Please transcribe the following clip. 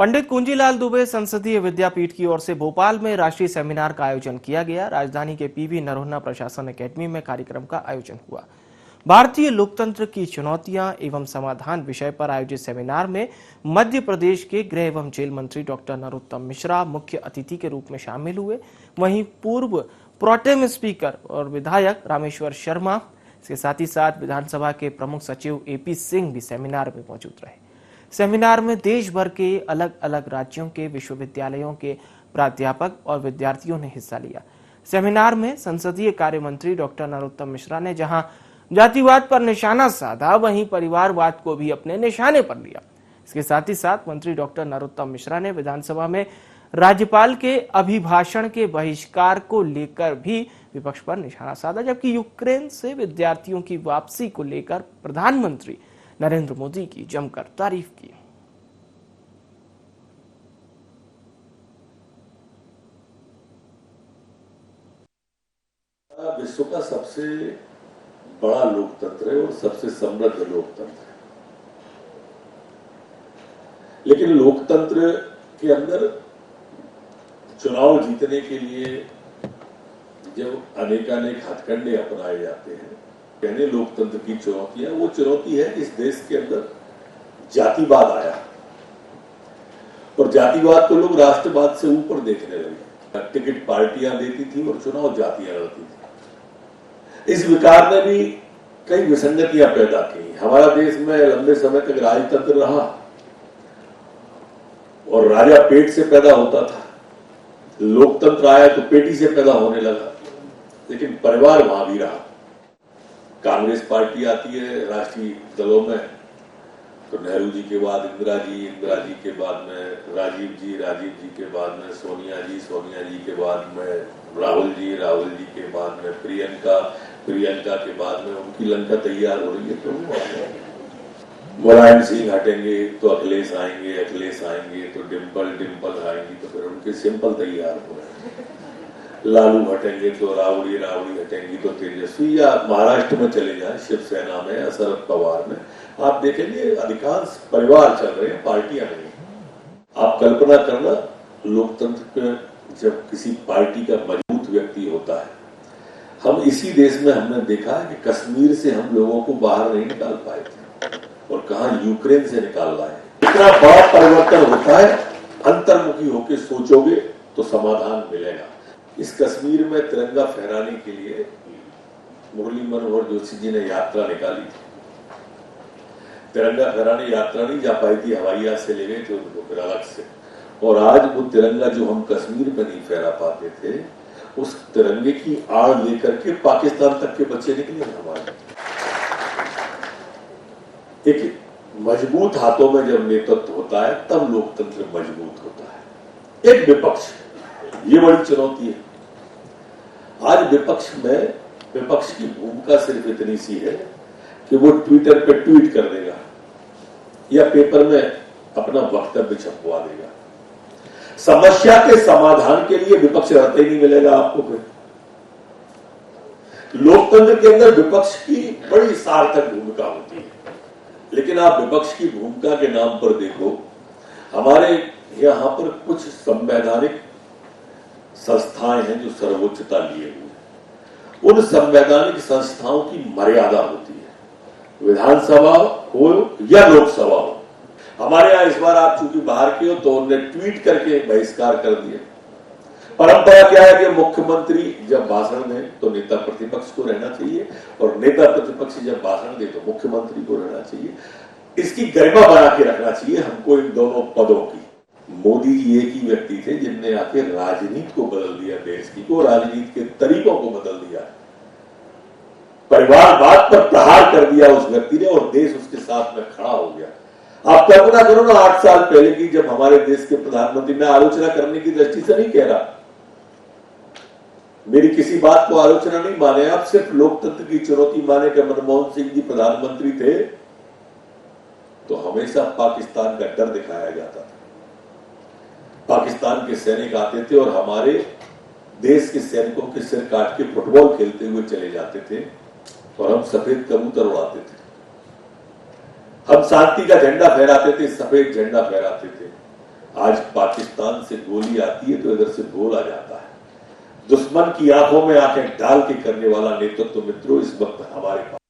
पंडित कुंजीलाल दुबे संसदीय विद्यापीठ की ओर से भोपाल में राष्ट्रीय सेमिनार का आयोजन किया गया। राजधानी के पीवी नरोन्हा प्रशासन एकेडमी में कार्यक्रम का आयोजन हुआ। भारतीय लोकतंत्र की चुनौतियां एवं समाधान विषय पर आयोजित सेमिनार में मध्य प्रदेश के गृह एवं जेल मंत्री डॉक्टर नरोत्तम मिश्रा मुख्य अतिथि के रूप में शामिल हुए। वहीं पूर्व प्रोटेम स्पीकर और विधायक रामेश्वर शर्मा, इसके साथ ही साथ विधानसभा के प्रमुख सचिव एपी सिंह भी सेमिनार में मौजूद रहे। सेमिनार में देश भर के अलग अलग राज्यों के विश्वविद्यालयों के प्राध्यापक और विद्यार्थियों ने हिस्सा लिया। सेमिनार में संसदीय कार्य मंत्री डॉक्टर नरोत्तम मिश्रा ने जहां जातिवाद पर निशाना साधा, वहीं परिवारवाद को भी अपने निशाने पर लिया। इसके साथ ही साथ मंत्री डॉक्टर नरोत्तम मिश्रा ने विधानसभा में राज्यपाल के अभिभाषण के बहिष्कार को लेकर भी विपक्ष पर निशाना साधा, जबकि यूक्रेन से विद्यार्थियों की वापसी को लेकर प्रधानमंत्री नरेंद्र मोदी की जमकर तारीफ की। विश्व का सबसे बड़ा लोकतंत्र है और सबसे समृद्ध लोकतंत्र है, लेकिन लोकतंत्र के अंदर चुनाव जीतने के लिए जब अनेकानेक हथकंडे अपनाए जाते हैं, कहने लोकतंत्र की चुनौतियां, वो चुनौती है इस देश के अंदर जातिवाद आया और जातिवाद को लोग राष्ट्रवाद से ऊपर देखने लगे। टिकट पार्टियां देती थी और चुनाव जातियां लड़ती थी। इस विकार ने भी कई विसंगतियां पैदा की। हमारा देश में लंबे समय तक राजतंत्र रहा और राजा पेट से पैदा होता था। लोकतंत्र आया तो पेटी से पैदा होने लगा, लेकिन परिवार वहां भी रहा। कांग्रेस पार्टी आती है राष्ट्रीय दलों में, तो नेहरू जी के बाद इंदिरा जी के बाद में राजीव जी के बाद में सोनिया जी के बाद में राहुल जी के बाद में प्रियंका के बाद में उनकी लंका तैयार हो रही है। तो मुलायम सिंह हटेंगे तो अखिलेश आएंगे तो डिम्पल आएंगी, तो फिर उनके सिंपल तैयार हो रहे हैं। लालू हटेंगे तो रावड़ी हटेंगी तो तेजस्वी, या महाराष्ट्र में चले जाए शिवसेना में या शरद पवार में, आप देखेंगे अधिकांश परिवार चल रहे हैं, पार्टियां नहीं। आप कल्पना करना, लोकतंत्र में जब किसी पार्टी का मजबूत व्यक्ति होता है, हम इसी देश में हमने देखा है कि कश्मीर से हम लोगों को बाहर नहीं निकाल पाए थे और कहा यूक्रेन से निकाल लाए। इतना बड़ा परिवर्तन होता है, अंतर्मुखी होकर सोचोगे तो समाधान मिलेगा। इस कश्मीर में तिरंगा फहराने के लिए मुरली मनोहर जोशी जी ने यात्रा निकाली थी। तिरंगा फहराने यात्रा नहीं जा पाई थी, हवाई जहाज से ले गए थे उनको फिर अलग से। और आज वो तिरंगा जो हम कश्मीर में नहीं फहरा पाते थे, उस तिरंगे की आड़ लेकर के पाकिस्तान तक के बच्चे निकले हमारे। एक मजबूत हाथों में जब नेतृत्व होता है तब लोकतंत्र मजबूत होता है। एक विपक्ष, ये बड़ी चुनौती है। आज विपक्ष की भूमिका सिर्फ इतनी सी है कि वो ट्विटर पे ट्वीट कर देगा या पेपर में अपना वक्तव्य छपवा देगा। समस्या के समाधान के लिए विपक्ष रहते ही नहीं मिलेगा आपको। फिर लोकतंत्र के अंदर विपक्ष की बड़ी सार्थक भूमिका होती है, लेकिन आप विपक्ष की भूमिका के नाम पर देखो, हमारे यहां पर कुछ संवैधानिक संस्थाएं हैं जो सर्वोच्चता लिए हुए। उन संवैधानिक संस्थाओं की मर्यादा होती है, विधानसभा हो या लोकसभा हो। हमारे यहाँ इस बार आप चूंकि बाहर के हो तो उन्होंने ट्वीट करके बहिष्कार कर दिया। परंपरा क्या है कि मुख्यमंत्री जब भाषण दे तो नेता प्रतिपक्ष को रहना चाहिए और नेता प्रतिपक्ष जब भाषण दे तो मुख्यमंत्री को रहना चाहिए। इसकी गरिमा बना के रखना चाहिए हमको इन दोनों पदों की। मोदी जी एक ही व्यक्ति थे जिनने आके राजनीति को बदल दिया, देश की को राजनीति के तरीकों को बदल दिया, परिवारवाद पर प्रहार कर दिया उस व्यक्ति ने और देश उसके साथ में खड़ा हो गया। आप कल्पना करो ना, 8 साल पहले की जब हमारे देश के प्रधानमंत्री, मैं आलोचना करने की दृष्टि से नहीं कह रहा, मेरी किसी बात को आलोचना नहीं माने आप, सिर्फ लोकतंत्र की चुनौती माने कि मनमोहन सिंह जी प्रधानमंत्री थे तो हमेशा पाकिस्तान का डर दिखाया जाता था। पाकिस्तान के सैनिक आते थे और हमारे देश के सैनिकों के सिर काट के फुटबॉल खेलते हुए चले जाते थे और हम सफेद कबूतर उड़ाते थे। हम शांति का झंडा फहराते थे, सफेद झंडा फहराते थे। आज पाकिस्तान से गोली आती है तो इधर से गोल आ जाता है। दुश्मन की आंखों में आंखें डाल के करने वाला नेतृत्व मित्रों इस वक्त हमारे पास